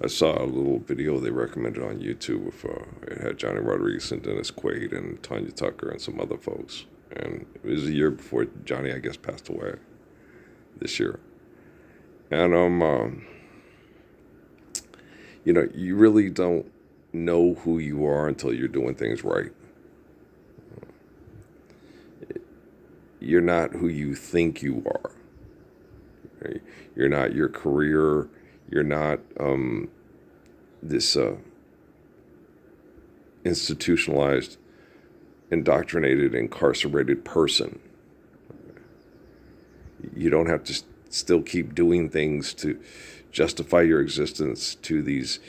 I saw a little video they recommended on YouTube with it had Johnny Rodriguez and Dennis Quaid and Tanya Tucker and some other folks. And it was a year before Johnny, I guess, passed away this year. And you really don't know who you are until you're doing things right. You're not who you think you are. Right? You're not your career. You're not this institutionalized, indoctrinated, incarcerated person. You don't have to still keep doing things to justify your existence to these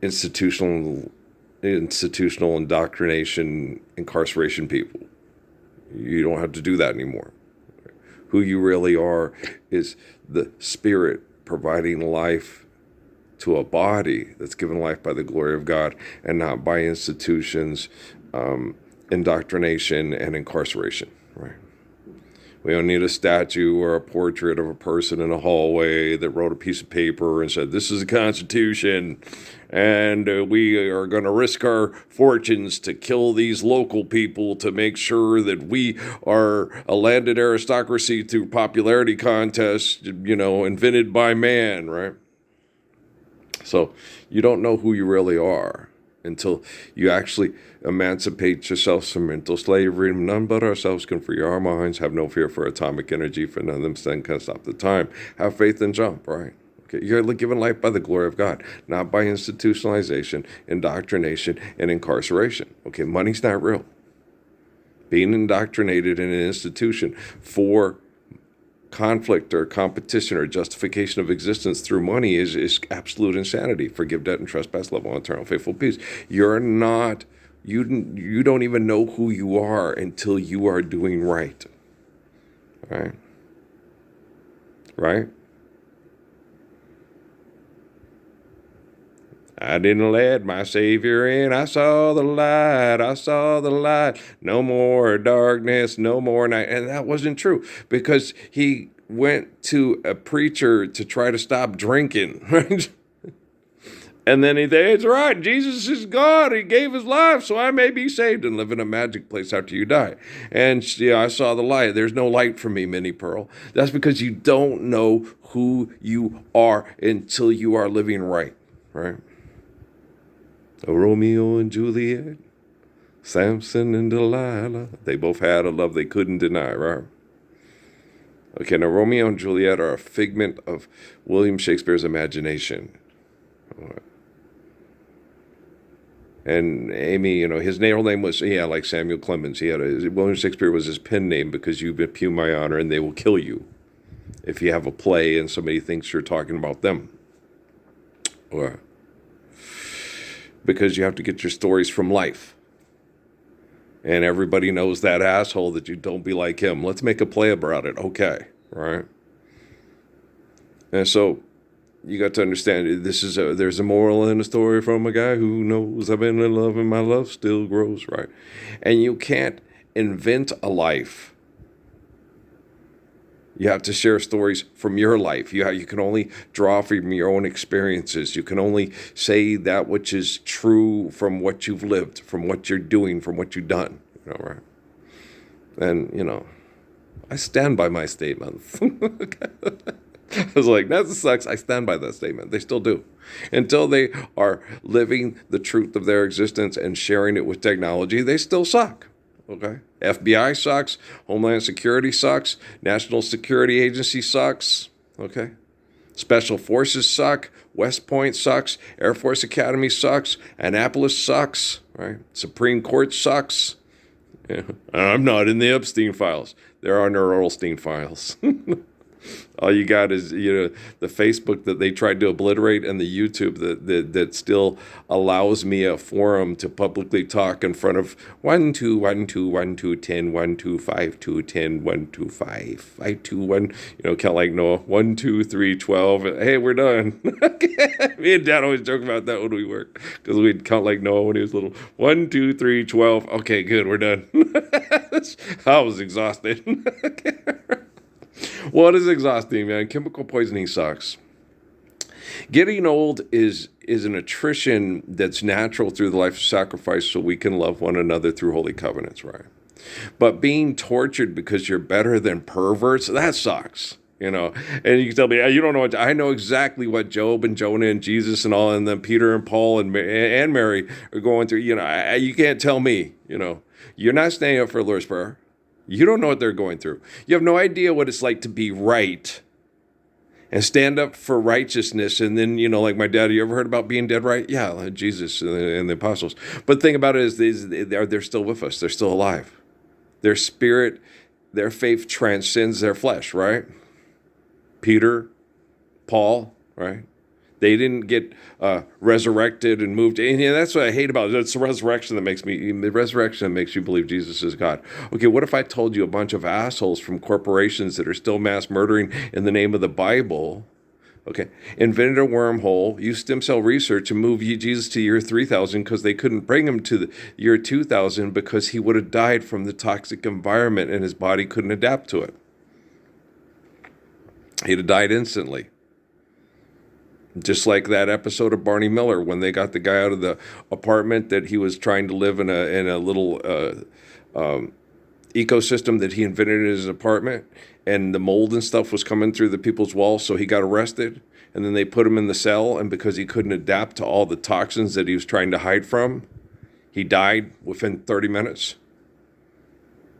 institutional indoctrination, incarceration people. You don't have to do that anymore. Who you really are is the spirit providing life to a body that's given life by the glory of God and not by institutions, indoctrination, and incarceration, right? We don't need a statue or a portrait of a person in a hallway that wrote a piece of paper and said, this is the Constitution, and we are going to risk our fortunes to kill these local people to make sure that we are a landed aristocracy through popularity contests, invented by man, right? So you don't know who you really are until you actually emancipate yourself from mental slavery. None but ourselves can free our minds. Have no fear for atomic energy, for none of them stand can stop the time. Have faith and jump, right? Okay, you're given life by the glory of God, not by institutionalization, indoctrination, and incarceration. Okay, money's not real. Being indoctrinated in an institution for conflict or competition or justification of existence through money is absolute insanity. Forgive debt and trespass, love one eternal faithful peace. You don't even know who you are until you are doing right. Right? I didn't let my Savior in. I saw the light. I saw the light. No more darkness, no more night. And that wasn't true because he went to a preacher to try to stop drinking, right? And then he said, it's right, Jesus is God. He gave his life so I may be saved and live in a magic place after you die. And I saw the light. There's no light for me, Minnie Pearl. That's because you don't know who you are until you are living right? A Romeo and Juliet, Samson and Delilah. They both had a love they couldn't deny, right? Okay, now Romeo and Juliet are a figment of William Shakespeare's imagination. And Amy, his real name was, like Samuel Clemens. William Shakespeare was his pen name because you impugn my honor and they will kill you if you have a play and somebody thinks you're talking about them. Or because you have to get your stories from life. And everybody knows that asshole that you don't be like him. Let's make a play about it. Okay, right? And so you got to understand there's a moral in the story from a guy who knows I've been in love and my love still grows, right? And you can't invent a life. You have to share stories from your life. You can only draw from your own experiences. You can only say that which is true from what you've lived, from what you're doing, from what you've done. Right? And, I stand by my statements. I was like, that sucks. I stand by that statement. They still do. Until they are living the truth of their existence and sharing it with technology, they still suck. Okay. FBI sucks. Homeland Security sucks. National Security Agency sucks. Okay. Special Forces suck. West Point sucks. Air Force Academy sucks. Annapolis sucks. Right. Supreme Court sucks. Yeah. I'm not in the Epstein files. There are no Earlstein files. All you got is, the Facebook that they tried to obliterate and the YouTube that still allows me a forum to publicly talk in front of 1 2 1 2 1 2 10 1 2 5 2 10 1 2 5 5 2 1, count like Noah 1 2 3 12. Hey, we're done. Me and Dad always joke about that when we work because we'd count like Noah when he was little. 1 2 3 12. Okay, good, we're done. I was exhausted. Well, it is exhausting, man. Chemical poisoning sucks. Getting old is an attrition that's natural through the life of sacrifice so we can love one another through holy covenants, right? But being tortured because you're better than perverts, that sucks. And you can tell me, you don't know what, I know exactly what Job and Jonah and Jesus and all, and then Peter and Paul and Mary are going through. You can't tell me, you're not standing up for the Lord's Prayer. You don't know what they're going through. You have no idea what it's like to be right and stand up for righteousness. And then, like my dad, you ever heard about being dead right? Yeah, like Jesus and the apostles. But the thing about it is they're still with us. They're still alive. Their spirit, their faith transcends their flesh, right? Peter, Paul, right? They didn't get resurrected and moved. And that's what I hate about it. It's the resurrection that makes you believe Jesus is God. Okay, what if I told you a bunch of assholes from corporations that are still mass murdering in the name of the Bible, okay, invented a wormhole, used stem cell research, and moved Jesus to year 3000 because they couldn't bring him to the year 2000 because he would have died from the toxic environment and his body couldn't adapt to it. He'd have died instantly. Just like that episode of Barney Miller when they got the guy out of the apartment that he was trying to live in a little ecosystem that he invented in his apartment, and the mold and stuff was coming through the people's walls, so he got arrested, and then they put him in the cell, and because he couldn't adapt to all the toxins that he was trying to hide from, he died within 30 minutes.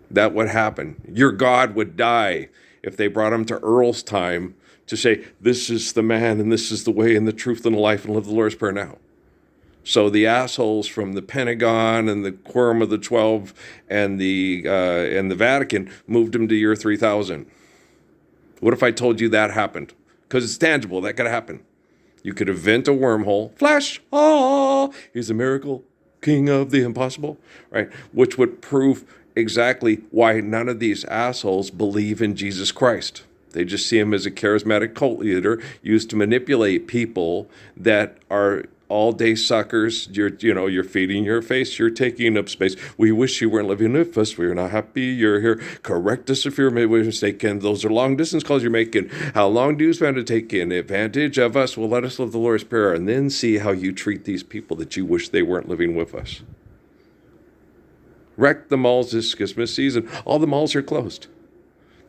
That would happen. Your God would die if they brought him to Earl's time to say, this is the man, and this is the way, and the truth, and the life, and live the Lord's Prayer now. So the assholes from the Pentagon and the Quorum of the 12 and the Vatican moved him to year 3000. What if I told you that happened? Because it's tangible. That could happen. You could invent a wormhole. Flash! He's a miracle, king of the impossible, right? Which would prove exactly why none of these assholes believe in Jesus Christ. They just see him as a charismatic cult leader used to manipulate people that are all-day suckers. You're feeding your face. You're taking up space. We wish you weren't living with us. We're not happy you're here. Correct us if you're mistaken. Those are long-distance calls you're making. How long do you spend to take advantage of us? Well, let us live the Lord's Prayer and then see how you treat these people that you wish they weren't living with us. Wreck the malls this Christmas season. All the malls are closed.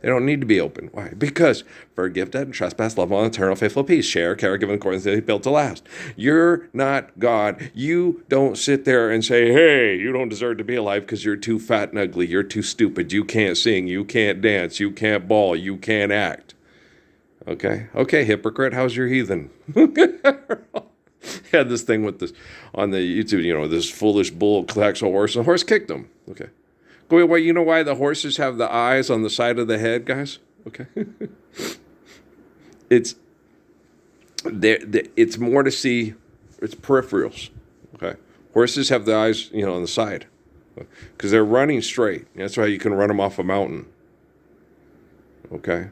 They don't need to be open. Why? Because forgive debt and trespass, love one, eternal, faithful peace, share, care, give, and according to the built to last. You're not God. You don't sit there and say, hey, you don't deserve to be alive because you're too fat and ugly. You're too stupid. You can't sing. You can't dance. You can't bawl. You can't act. Okay, hypocrite. How's your heathen? Had this thing with this on the YouTube, this foolish bull attacks a horse, and the horse kicked him. Okay. Well, you know why the horses have the eyes on the side of the head, guys? Okay. It's more to see. It's peripherals. Okay. Horses have the eyes, on the side because they're running straight. That's why you can run them off a mountain. Okay.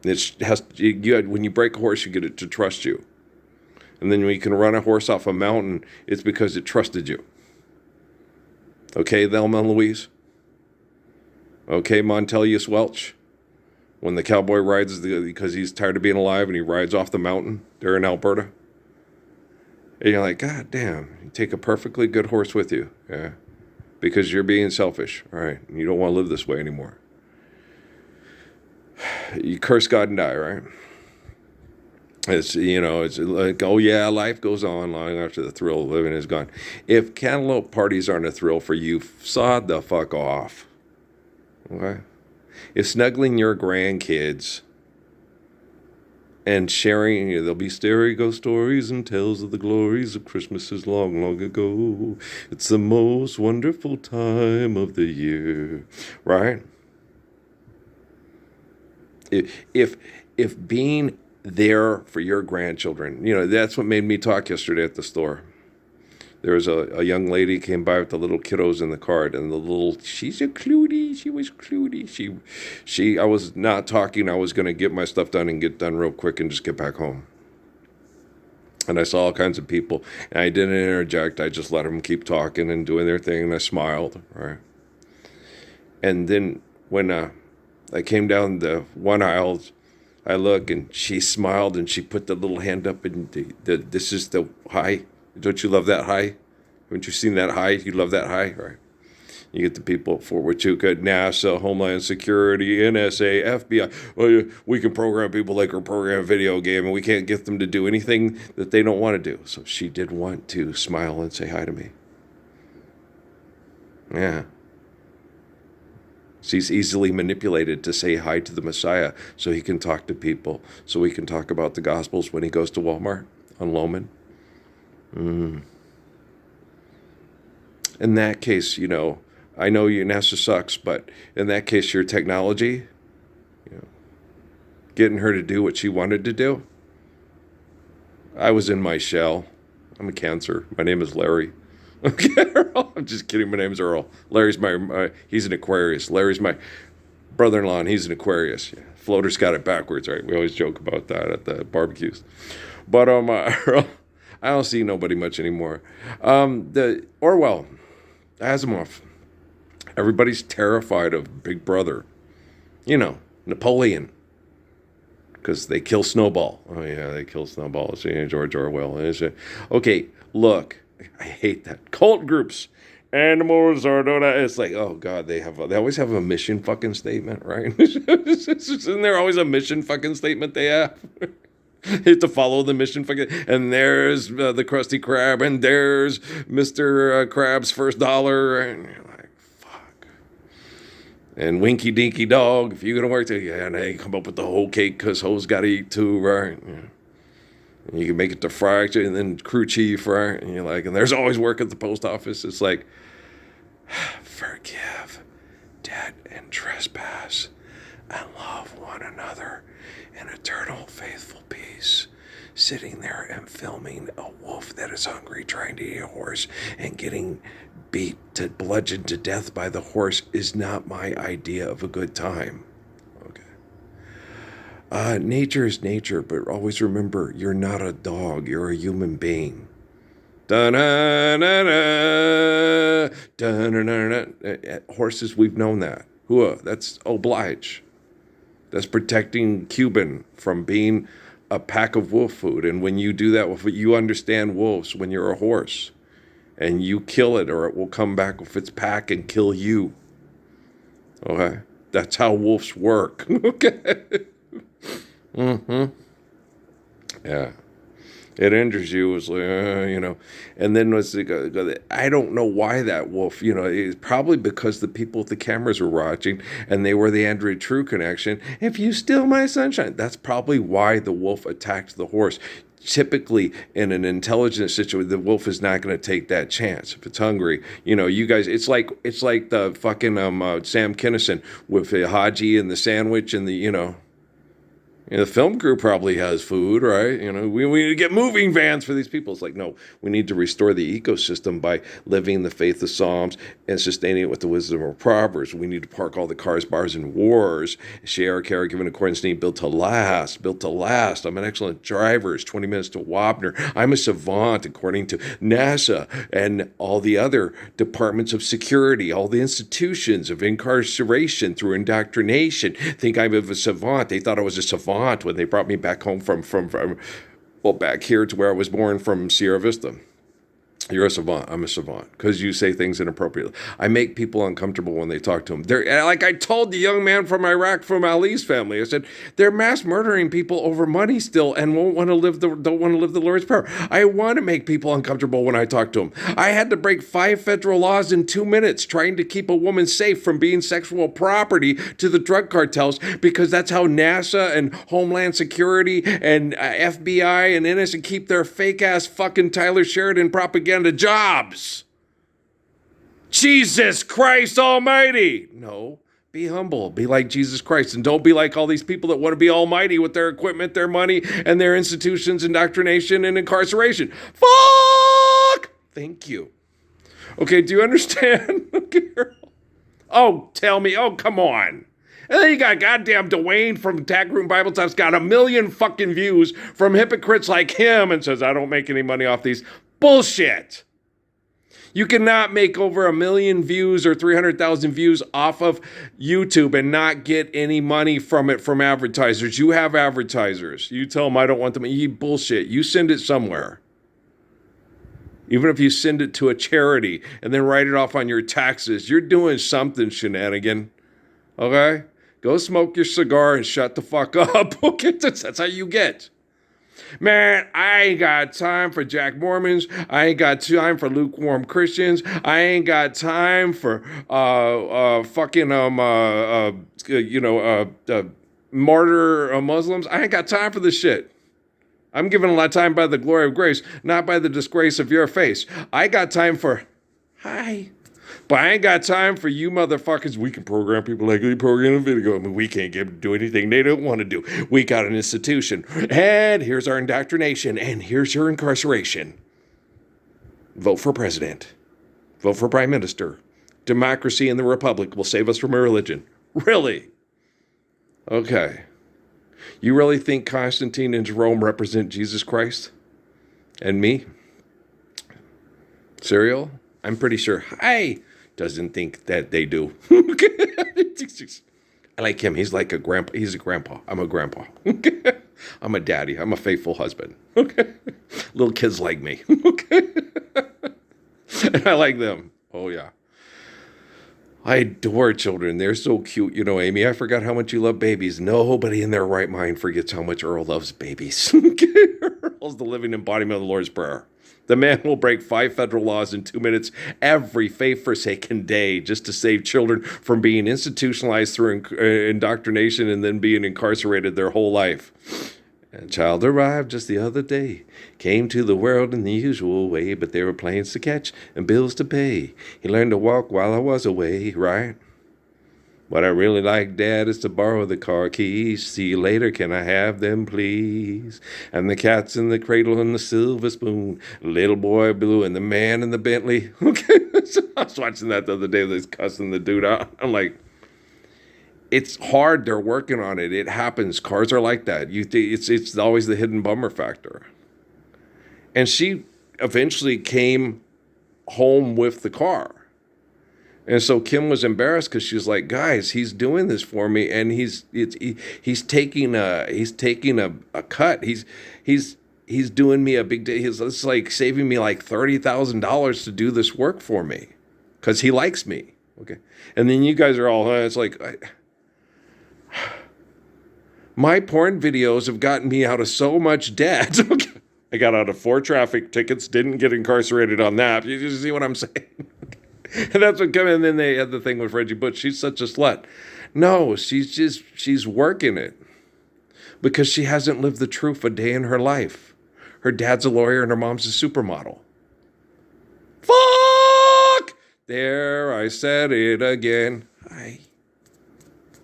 When you break a horse, you get it to trust you. And then when you can run a horse off a mountain, it's because it trusted you. Okay, Thelma and Louise. Okay, Montelius Welch. When the cowboy rides because he's tired of being alive and he rides off the mountain there in Alberta. And you're like, God damn, you take a perfectly good horse with you. Yeah. Because you're being selfish. All right. And you don't want to live this way anymore. You curse God and die, right? It's like, oh yeah, life goes on long after the thrill of living is gone. If cantaloupe parties aren't a thrill for you, sod the fuck off. Okay? If snuggling your grandkids and sharing, there'll be stereo stories and tales of the glories of Christmases long, long ago. It's the most wonderful time of the year, right? If being there for your grandchildren, that's what made me talk yesterday at the store. There was a young lady came by with the little kiddos in the cart, and she's a Clutie. She was Clutie. I was not talking. I was going to get my stuff done and get done real quick and just get back home. And I saw all kinds of people, and I didn't interject. I just let them keep talking and doing their thing, and I smiled, right? And then when I came down the one aisle, I look, and she smiled, and she put the little hand up, and this is the high. Don't you love that high? Haven't you seen that high? You love that high, right? You get the people for what you could, NASA, Homeland Security, NSA, FBI. Well, we can program people like we program a video game, and we can't get them to do anything that they don't want to do. So she did want to smile and say hi to me. Yeah. She's easily manipulated to say hi to the Messiah so he can talk to people, so he can talk about the Gospels when he goes to Walmart on Loman. In that case, I know your NASA sucks, but in that case, your technology, getting her to do what she wanted to do. I was in my shell. I'm a Cancer. My name is Larry. Okay, Earl. I'm just kidding. My name's Earl. Larry's he's an Aquarius. Larry's my brother-in-law, and he's an Aquarius. Yeah. Floater's got it backwards, right? We always joke about that at the barbecues. But Earl, I don't see nobody much anymore. The Orwell, Asimov. Everybody's terrified of Big Brother. Napoleon. Because they kill Snowball. Oh, yeah, they kill Snowball. It's George Orwell. Okay, look. I hate that. Cult groups. Animals are not. It's like, oh, God, they always have a mission fucking statement, right? Isn't there always a mission fucking statement they have? You have to follow the mission fucking. And there's the Krusty Krab, and there's Mr. Krab's first dollar. And you're like, fuck. And Winky Dinky Dog, if you're going to work there, yeah, and they come up with the whole cake because hoes got to eat too, right? Yeah. And you can make it to fried and then crew chief, right? And you're like, and there's always work at the post office. It's like, forgive, debt, and trespass, and love one another in eternal faithful peace. Sitting there and filming a wolf that is hungry trying to eat a horse and getting bludgeoned to death by the horse is not my idea of a good time. Okay. Nature is nature, but always remember, you're not a dog, you're a human being. Da-na-na-na, da-na-na-na. Horses, we've known that. That's oblige. That's protecting Cuban from being a pack of wolf food. And when you do that, you understand wolves when you're a horse. And you kill it, or it will come back with its pack and kill you. Okay? That's how wolves work. Okay? Mm-hmm. Yeah. It injures you. It's like, And then I don't know why that wolf, it's probably because the people with the cameras were watching and they were the Android True connection. If you steal my sunshine, that's probably why the wolf attacked the horse. Typically, in an intelligent situation, the wolf is not going to take that chance. If it's hungry, you guys, it's like the fucking Sam Kinison with the Haji and the sandwich and the, the film crew probably has food, right? We need to get moving vans for these people. It's like, no, we need to restore the ecosystem by living the faith of Psalms and sustaining it with the wisdom of Proverbs. We need to park all the cars, bars, and wars. Share, care, given accordance to need, built to last. I'm an excellent driver. It's 20 minutes to Wapner. I'm a savant, according to NASA and all the other departments of security, all the institutions of incarceration through indoctrination. Think I'm a savant. They thought I was a savant when they brought me back home from back here to where I was born from Sierra Vista. You're a savant. I'm a savant because you say things inappropriately. I make people uncomfortable when they talk to them. They're like I told the young man from Iraq, from Ali's family. I said they're mass murdering people over money still and don't want to live the Lord's Prayer. I want to make people uncomfortable when I talk to them. I had to break 5 federal laws in 2 minutes trying to keep a woman safe from being sexual property to the drug cartels because that's how NASA and Homeland Security and FBI and NSA keep their fake ass fucking Tyler Sheridan propaganda jobs. Jesus Christ Almighty. No, be humble. Be like Jesus Christ. And don't be like all these people that want to be almighty with their equipment, their money, and their institutions, indoctrination, and incarceration. Fuck! Thank you. Okay, do you understand? Oh, tell me. Oh, come on. And then you got goddamn Dwayne from Tag Room Bible Talk's got 1 million fucking views from hypocrites like him and says, I don't make any money off these. Bullshit. You cannot make over 1 million views or 300,000 views off of YouTube and not get any money from it from advertisers. You have advertisers. You tell them I don't want them. You bullshit. You send it somewhere. Even if you send it to a charity and then write it off on your taxes, you're doing something shenanigan. Okay? Go smoke your cigar and shut the fuck up. Okay? That's how you get. Man, I ain't got time for Jack Mormons. I ain't got time for lukewarm Christians. I ain't got time for martyr Muslims. I ain't got time for this shit. I'm given a lot of time by the glory of grace, not by the disgrace of your face. I got time for hi. But I ain't got time for you motherfuckers. We can program people like we program a video. I mean, we can't get them to do anything they don't want to do. We got an institution. And here's our indoctrination. And here's your incarceration. Vote for president. Vote for prime minister. Democracy and the republic will save us from a religion. Really? Okay. You really think Constantine and Jerome represent Jesus Christ? And me? Cyril? I'm pretty sure I doesn't think that they do. I like him. He's like a grandpa. He's a grandpa. I'm a grandpa. I'm a daddy. I'm a faithful husband. Little kids like me. And I like them. Oh, yeah. I adore children. They're so cute. You know, Amy, I forgot how much you love babies. Nobody in their right mind forgets how much Earl loves babies. Earl's the living embodiment of the Lord's Prayer. The man will break 5 federal laws in 2 minutes every faith-forsaken day just to save children from being institutionalized through indoctrination and then being incarcerated their whole life. A child arrived just the other day, came to the world in the usual way, but there were planes to catch and bills to pay. He learned to walk while I was away, right? What I really like, Dad, is to borrow the car keys. See you later, can I have them, please? And the cat's in the cradle and the silver spoon. Little boy blue and the man in the Bentley. Okay, so I was watching that the other day. They was cussing the dude out. I'm like, it's hard. They're working on it. It happens. Cars are like that. It's always the hidden bummer factor. And she eventually came home with the car. And so Kim was embarrassed because she was like, guys, he's doing this for me, and he's taking a cut. He's doing me a big day. It's like saving me like $30,000 to do this work for me because he likes me. Okay. And then you guys are all, it's like, my porn videos have gotten me out of so much debt. I got out of 4 traffic tickets, didn't get incarcerated on that. You see what I'm saying? And that's what came in. And then they had the thing with Reggie Bush. She's such a slut. No, she's working it because she hasn't lived the truth a day in her life. Her dad's a lawyer and her mom's a supermodel. Fuck! There, I said it again. Hi.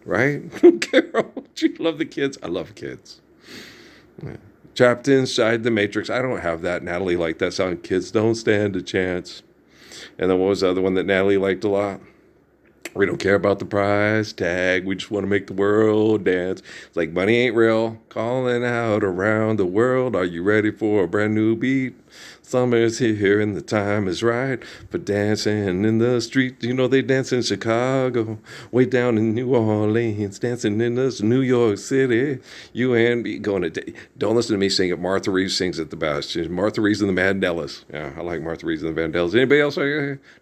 Right? Carol, do you love the kids? I love kids. Yeah. Trapped inside the Matrix. I don't have that. Natalie liked that song. Kids don't stand a chance. And then what was the other one that Natalie liked a lot? We don't care about the price tag. We just want to make the world dance. It's like money ain't real. Calling out around the world. Are you ready for a brand new beat? Summer's here and the time is right for dancing in the street. You know they dance in Chicago, way down in New Orleans, dancing in this New York City. You and me going to... Don't listen to me sing it. Martha Reeves sings it the best. She's Martha Reeves and the Vandellas. Yeah, I like Martha Reeves and the Vandellas. Anybody else?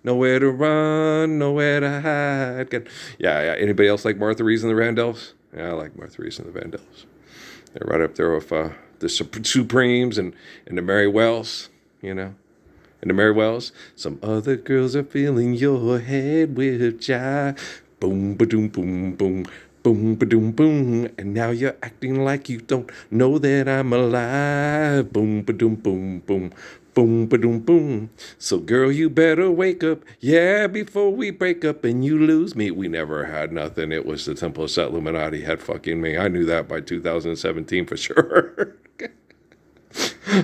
Nowhere to run, nowhere to hide. Yeah. Anybody else like Martha Reeves and the Vandellas? Yeah, I like Martha Reeves and the Vandellas. They're right up there with the Supremes and the Mary Wells. You know, and the Mary Wells. Some other girls are filling your head with jive. Boom, ba-doom, boom, boom, boom, ba-doom, boom. And now you're acting like you don't know that I'm alive. Boom, ba-doom, boom, boom, boom, ba-doom, boom. So girl, you better wake up, yeah, before we break up and you lose me. We never had nothing. It was the Temple of Set Illuminati had fucking me. I knew that by 2017 for sure.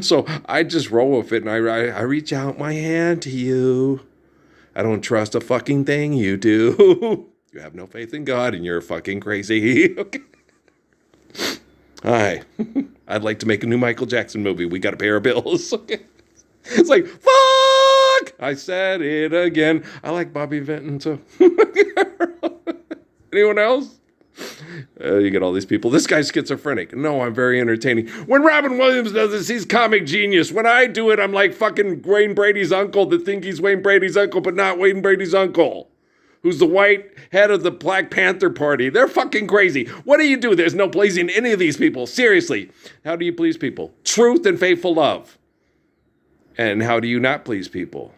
So I just roll with it, and I reach out my hand to you. I don't trust a fucking thing you do. You have no faith in God, and you're fucking crazy. Okay. Hi. I'd like to make a new Michael Jackson movie. We got to pay our bills. Okay. It's like, Fuck! I said it again. I like Bobby Vinton too. Anyone else? You get all these people. This guy's schizophrenic. No, I'm very entertaining. When Robin Williams does this, he's comic genius. When I do it, I'm like fucking Wayne Brady's uncle that think he's Wayne Brady's uncle, but not Wayne Brady's uncle, who's the white head of the Black Panther Party. They're fucking crazy. What do you do? There's no pleasing any of these people. Seriously. How do you please people? Truth and faithful love. And how do you not please people?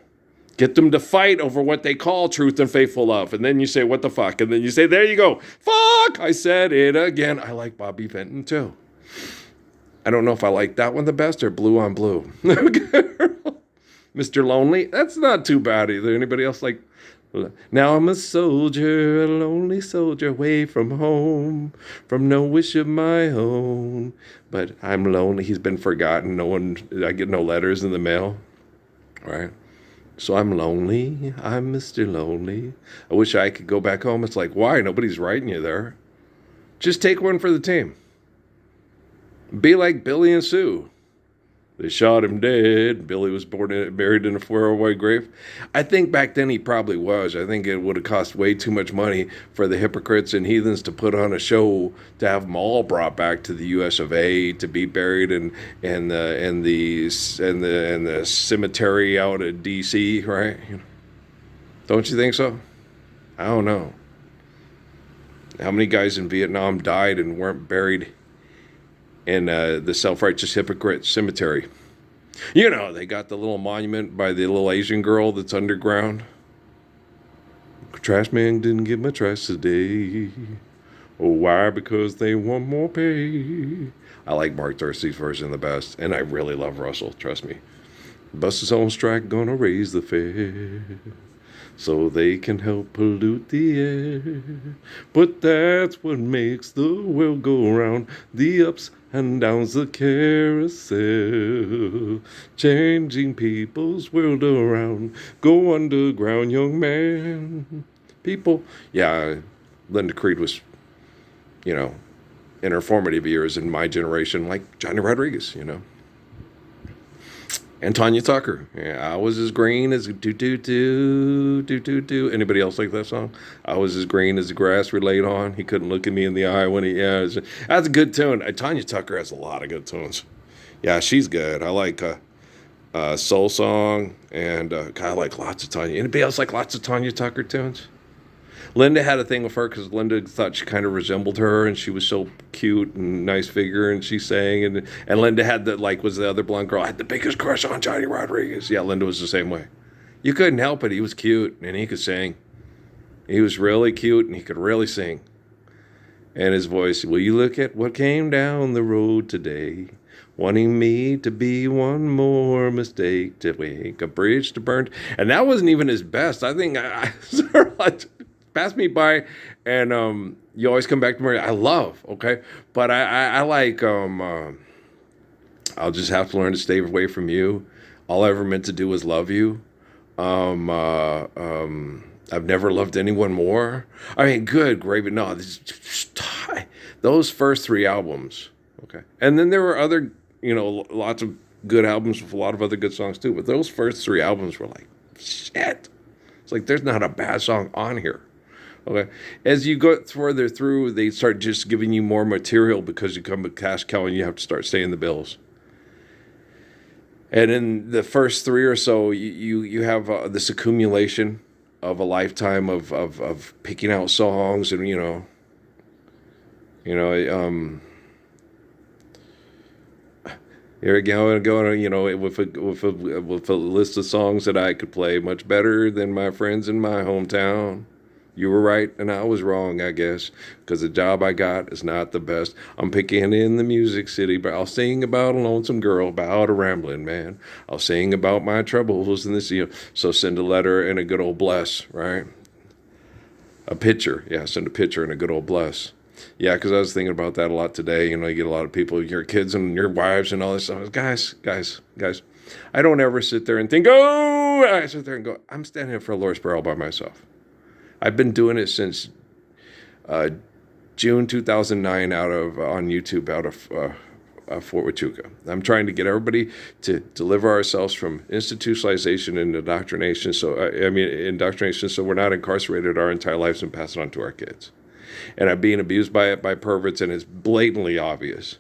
Get them to fight over what they call truth and faithful love. And then you say, what the fuck? And then you say, there you go. Fuck! I said it again. I like Bobby Vinton too. I don't know if I like that one the best or Blue on Blue. Mr. Lonely? That's not too bad either. Anybody else like... Now I'm a soldier, a lonely soldier, away from home, from no wish of my own. But I'm lonely. He's been forgotten. I get no letters in the mail. Right? So I'm lonely. I'm Mr. Lonely. I wish I could go back home. It's like, why? Nobody's writing you there. Just take one for the team. Be like Billy and Sue. They shot him dead. Billy was buried in a 401 grave. I think back then he probably was. I think it would have cost way too much money for the hypocrites and heathens to put on a show to have them all brought back to the U.S. of A. to be buried in the cemetery out at D.C. Right? Don't you think so? I don't know. How many guys in Vietnam died and weren't buried in the self-righteous hypocrite cemetery? You know, they got the little monument by the little Asian girl that's underground. Trash man didn't get my trash today. Oh, why? Because they want more pay. I like Mark Dorsey's version the best, and I really love Russell, trust me. Bus is on strike, gonna raise the fare, so they can help pollute the air. But that's what makes the world go round, the ups and downs, the carousel, changing people's world around. Go underground, young man. People, yeah, Linda Creed was, in her formative years in my generation, like Johnny Rodriguez, And Tanya Tucker. Yeah, I was as green as do. Anybody else like that song? I was as green as the grass we laid on. He couldn't look at me in the eye when that's a good tune. Tanya Tucker has a lot of good tunes. Yeah, she's good. I like Soul Song, and I like lots of Tanya. Anybody else like lots of Tanya Tucker tunes? Linda had a thing with her because Linda thought she kind of resembled her, and she was so cute and nice figure, and she sang, and Linda had was the other blonde girl. I had the biggest crush on Johnny Rodriguez. Yeah, Linda was the same way. You couldn't help it. He was cute, and he could sing. He was really cute, and he could really sing. And his voice, will you look at what came down the road today, wanting me to be one more mistake to make a bridge to burn. And that wasn't even his best. I think I passed me by, and you always come back to me. I love, okay, but I like I'll just have to learn to stay away from you. All I ever meant to do was love you. I've never loved anyone more. I mean, good gravy. No, those first three albums, okay, and then there were other, lots of good albums with a lot of other good songs too. But those first three albums were like, shit. It's like there's not a bad song on here. Okay. As you go further through, they start just giving you more material because you come with cash cow and you have to start paying the bills. And in the first three or so, you have this accumulation of a lifetime of picking out songs and here we go, with a list of songs that I could play much better than my friends in my hometown. You were right, and I was wrong, I guess, because the job I got is not the best. I'm picking in the music city, but I'll sing about a lonesome girl, about a rambling man. I'll sing about my troubles in this, so send a letter and a good old bless, right? A picture, send a picture and a good old bless. Yeah, because I was thinking about that a lot today. You get a lot of people, your kids and your wives and all this stuff. Guys, I don't ever sit there and think, I sit there and go, I'm standing here for a Lord's Prayer all by myself. I've been doing it since June 2009 on YouTube, out of Fort Huachuca. I'm trying to get everybody to deliver ourselves from institutionalization and indoctrination. Indoctrination, so we're not incarcerated our entire lives and pass it on to our kids. And I'm being abused by perverts, and it's blatantly obvious.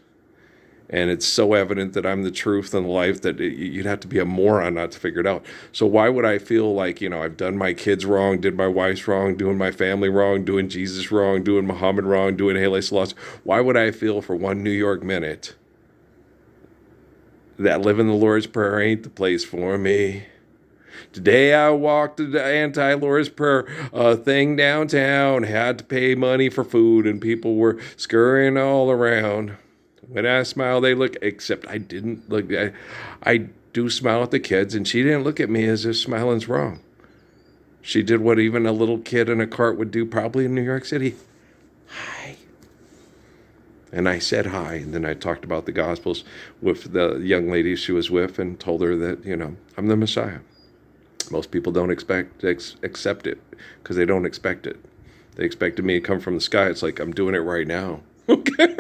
And it's so evident that I'm the truth and the life that you'd have to be a moron not to figure it out. So why would I feel like, I've done my kids wrong, did my wife wrong, doing my family wrong, doing Jesus wrong, doing Muhammad wrong, doing Haile Selassie? Why would I feel for one New York minute that living the Lord's Prayer ain't the place for me? Today I walked the anti-Lord's Prayer thing downtown, had to pay money for food, and people were scurrying all around. When I smile, they look, except I didn't look. I do smile at the kids, and she didn't look at me as if smiling's wrong. She did what even a little kid in a cart would do, probably in New York City. Hi. And I said hi, and then I talked about the Gospels with the young lady she was with and told her that, I'm the Messiah. Most people don't accept it because they don't expect it. They expected me to come from the sky. It's like, I'm doing it right now. Okay.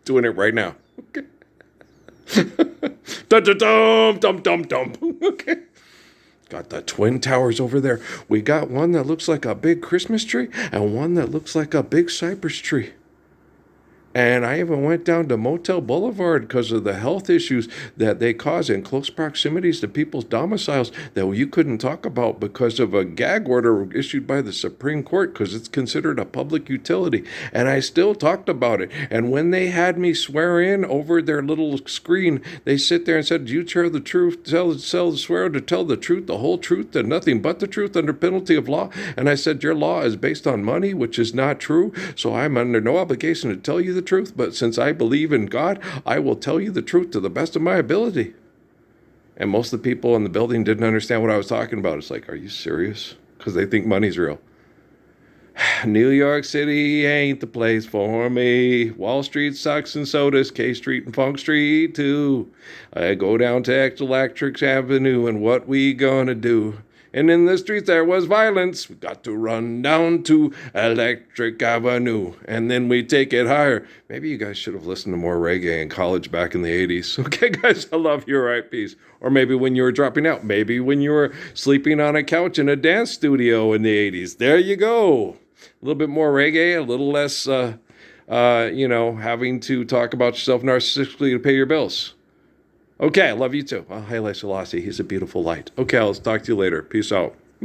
Doing it right now. Okay. Dum. Okay. Got the Twin Towers over there. We got one that looks like a big Christmas tree and one that looks like a big cypress tree. And I even went down to Motel Boulevard because of the health issues that they cause in close proximities to people's domiciles that you couldn't talk about because of a gag order issued by the Supreme Court because it's considered a public utility. And I still talked about it. And when they had me swear in over their little screen, they sit there and said, "Do you tell the truth, swear to tell the truth, the whole truth, and nothing but the truth under penalty of law?" And I said, "Your law is based on money, which is not true. So I'm under no obligation to tell you the truth, but since I believe in God, I will tell you the truth to the best of my ability." And most of the people in the building didn't understand what I was talking about. It's like, are you serious? Because they think money's real. New York City ain't the place for me. Wall Street sucks and so does K Street and Funk Street too. I go down to Electric Avenue and what we gonna do? And in the streets there was violence. We got to run down to Electric Avenue. And then we take it higher. Maybe you guys should have listened to more reggae in college back in the 80s. Okay, guys, I love you. All right, peace. Or maybe when you were dropping out. Maybe when you were sleeping on a couch in a dance studio in the 80s. There you go. A little bit more reggae, a little less, having to talk about yourself narcissistically to pay your bills. Okay, I love you too. Well, Haile Selassie, he's a beautiful light. Okay, I'll talk to you later. Peace out.